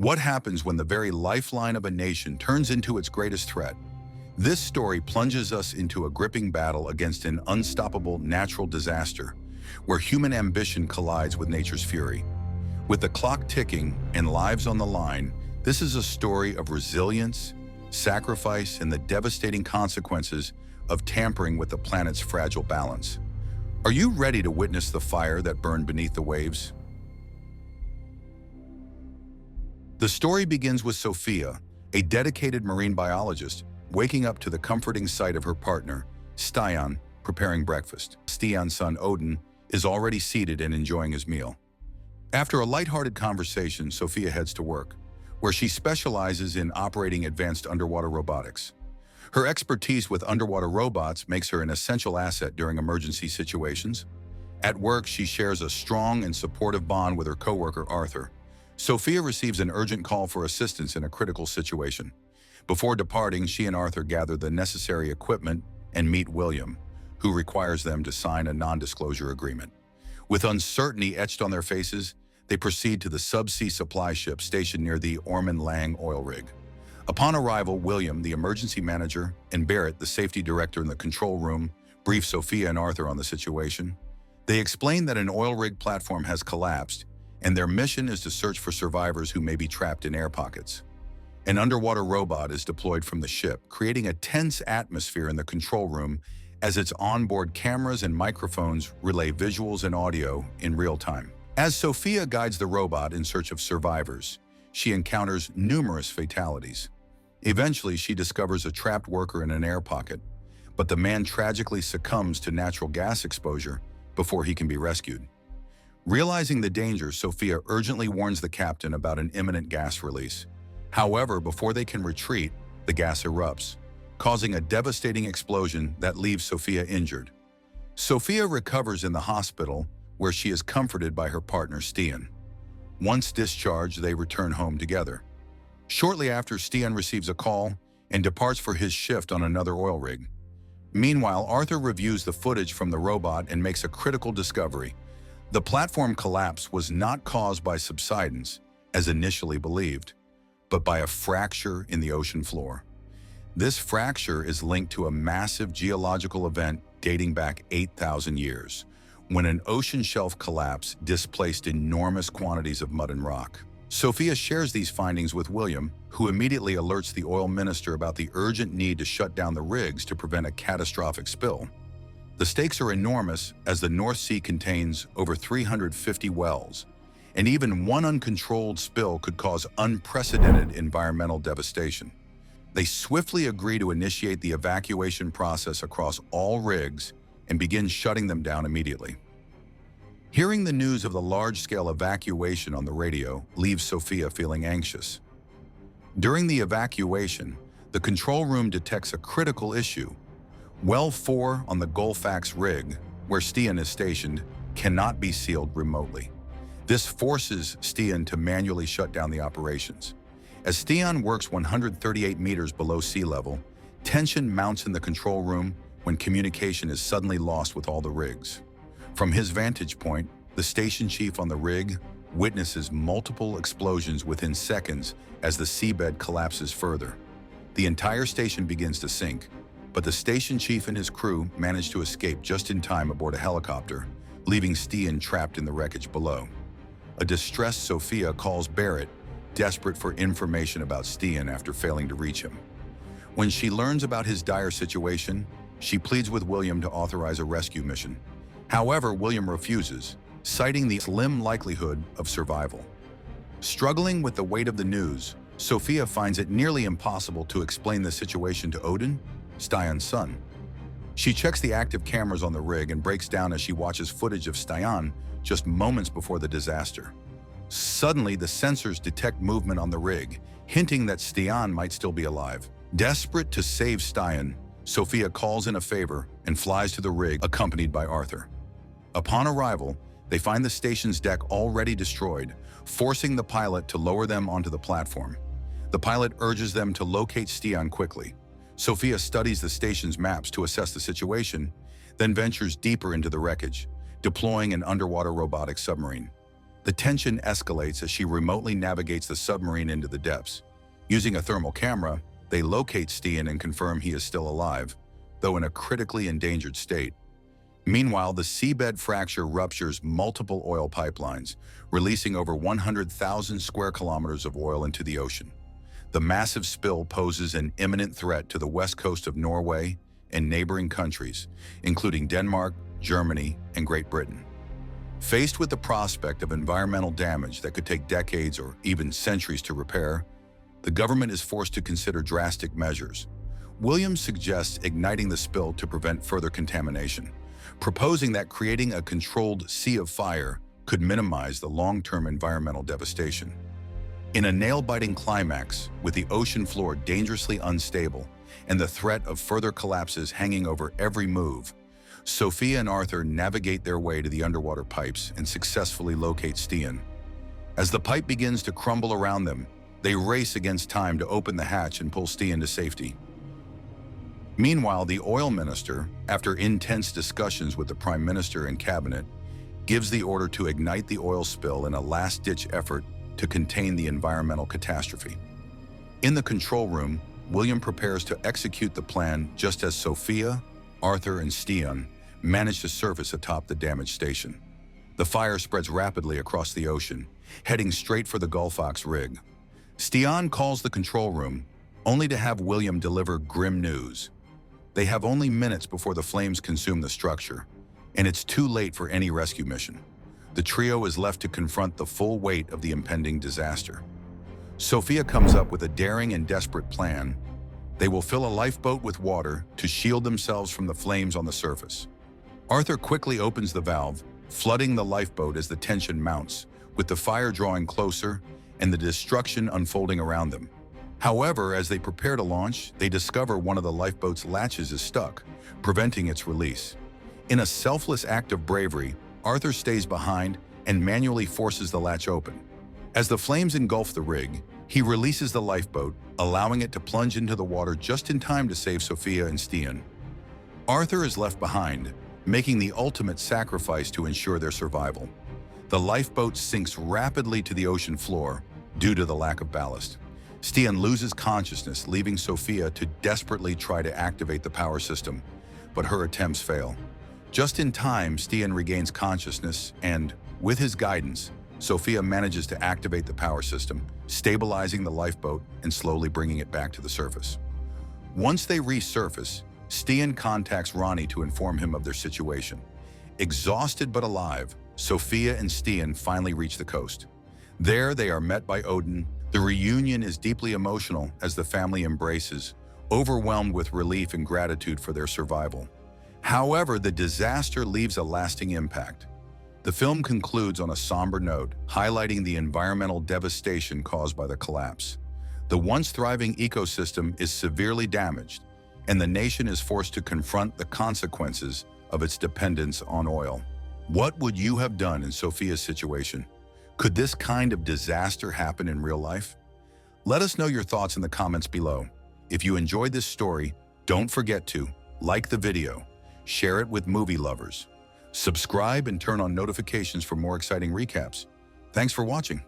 What happens when the very lifeline of a nation turns into its greatest threat? This story plunges us into a gripping battle against an unstoppable natural disaster, where human ambition collides with nature's fury. With the clock ticking and lives on the line, this is a story of resilience, sacrifice, and the devastating consequences of tampering with the planet's fragile balance. Are you ready to witness the fire that burned beneath the waves? The story begins with Sophia, a dedicated marine biologist, waking up to the comforting sight of her partner, Stian, preparing breakfast. Stian's son, Odin, is already seated and enjoying his meal. After a lighthearted conversation, Sophia heads to work, where she specializes in operating advanced underwater robotics. Her expertise with underwater robots makes her an essential asset during emergency situations. At work, she shares a strong and supportive bond with her coworker, Arthur. Sophia receives an urgent call for assistance in a critical situation. Before departing, she and Arthur gather the necessary equipment and meet William, who requires them to sign a non-disclosure agreement. With uncertainty etched on their faces, they proceed to the subsea supply ship stationed near the Ormond Lang oil rig. Upon arrival, William, the emergency manager, and Barrett, the safety director in the control room, brief Sophia and Arthur on the situation. They explain that an oil rig platform has collapsed, and their mission is to search for survivors who may be trapped in air pockets. An underwater robot is deployed from the ship, creating a tense atmosphere in the control room as its onboard cameras and microphones relay visuals and audio in real time. As Sophia guides the robot in search of survivors, she encounters numerous fatalities. Eventually, she discovers a trapped worker in an air pocket, but the man tragically succumbs to natural gas exposure before he can be rescued. Realizing the danger, Sophia urgently warns the captain about an imminent gas release. However, before they can retreat, the gas erupts, causing a devastating explosion that leaves Sophia injured. Sophia recovers in the hospital, where she is comforted by her partner, Stian. Once discharged, they return home together. Shortly after, Stian receives a call and departs for his shift on another oil rig. Meanwhile, Arthur reviews the footage from the robot and makes a critical discovery. The platform collapse was not caused by subsidence, as initially believed, but by a fracture in the ocean floor. This fracture is linked to a massive geological event dating back 8,000 years, when an ocean shelf collapse displaced enormous quantities of mud and rock. Sophia shares these findings with William, who immediately alerts the oil minister about the urgent need to shut down the rigs to prevent a catastrophic spill. The stakes are enormous, as the North Sea contains over 350 wells, and even one uncontrolled spill could cause unprecedented environmental devastation. They swiftly agree to initiate the evacuation process across all rigs and begin shutting them down immediately. Hearing the news of the large-scale evacuation on the radio leaves Sophia feeling anxious. During the evacuation, the control room detects a critical issue. Well 4 on the Gulfax rig, where Stian is stationed, cannot be sealed remotely. This forces Stian to manually shut down the operations. As Stian works 138 meters below sea level, tension mounts in the control room when communication is suddenly lost with all the rigs. From his vantage point, the station chief on the rig witnesses multiple explosions within seconds as the seabed collapses further. The entire station begins to sink, but the station chief and his crew manage to escape just in time aboard a helicopter, leaving Stian trapped in the wreckage below. A distressed Sophia calls Barrett, desperate for information about Stian after failing to reach him. When she learns about his dire situation, she pleads with William to authorize a rescue mission. However, William refuses, citing the slim likelihood of survival. Struggling with the weight of the news, Sophia finds it nearly impossible to explain the situation to Odin, Stian's son. She checks the active cameras on the rig and breaks down as she watches footage of Stian just moments before the disaster. Suddenly, the sensors detect movement on the rig, hinting that Stian might still be alive. Desperate to save Stian, Sophia calls in a favor and flies to the rig, accompanied by Arthur. Upon arrival, they find the station's deck already destroyed, forcing the pilot to lower them onto the platform. The pilot urges them to locate Stian quickly. Sophia studies the station's maps to assess the situation, then ventures deeper into the wreckage, deploying an underwater robotic submarine. The tension escalates as she remotely navigates the submarine into the depths. Using a thermal camera, they locate Stian and confirm he is still alive, though in a critically endangered state. Meanwhile, the seabed fracture ruptures multiple oil pipelines, releasing over 100,000 square kilometers of oil into the ocean. The massive spill poses an imminent threat to the west coast of Norway and neighboring countries, including Denmark, Germany, and Great Britain. Faced with the prospect of environmental damage that could take decades or even centuries to repair, the government is forced to consider drastic measures. Williams suggests igniting the spill to prevent further contamination, proposing that creating a controlled sea of fire could minimize the long-term environmental devastation. In a nail-biting climax, with the ocean floor dangerously unstable and the threat of further collapses hanging over every move, Sophia and Arthur navigate their way to the underwater pipes and successfully locate Stian. As the pipe begins to crumble around them, they race against time to open the hatch and pull Stian to safety. Meanwhile, the oil minister, after intense discussions with the prime minister and cabinet, gives the order to ignite the oil spill in a last-ditch effort to contain the environmental catastrophe. In the control room, William prepares to execute the plan just as Sophia, Arthur, and Stian manage to surface atop the damaged station. The fire spreads rapidly across the ocean, heading straight for the Gullfox rig. Stian calls the control room, only to have William deliver grim news. They have only minutes before the flames consume the structure, and it's too late for any rescue mission. The trio is left to confront the full weight of the impending disaster. Sophia comes up with a daring and desperate plan. They will fill a lifeboat with water to shield themselves from the flames on the surface. Arthur quickly opens the valve, flooding the lifeboat as the tension mounts, with the fire drawing closer and the destruction unfolding around them. However, as they prepare to launch, they discover one of the lifeboat's latches is stuck, preventing its release. In a selfless act of bravery, Arthur stays behind and manually forces the latch open. As the flames engulf the rig, he releases the lifeboat, allowing it to plunge into the water just in time to save Sophia and Stian. Arthur is left behind, making the ultimate sacrifice to ensure their survival. The lifeboat sinks rapidly to the ocean floor due to the lack of ballast. Stian loses consciousness, leaving Sophia to desperately try to activate the power system, but her attempts fail. Just in time, Stian regains consciousness and, with his guidance, Sophia manages to activate the power system, stabilizing the lifeboat and slowly bringing it back to the surface. Once they resurface, Stian contacts Ronnie to inform him of their situation. Exhausted but alive, Sophia and Stian finally reach the coast. There, they are met by Odin. The reunion is deeply emotional as the family embraces, overwhelmed with relief and gratitude for their survival. However, the disaster leaves a lasting impact. The film concludes on a somber note, highlighting the environmental devastation caused by the collapse. The once thriving ecosystem is severely damaged, and the nation is forced to confront the consequences of its dependence on oil. What would you have done in Sophia's situation? Could this kind of disaster happen in real life? Let us know your thoughts in the comments below. If you enjoyed this story, don't forget to like the video, share it with movie lovers, subscribe and turn on notifications for more exciting recaps. Thanks for watching.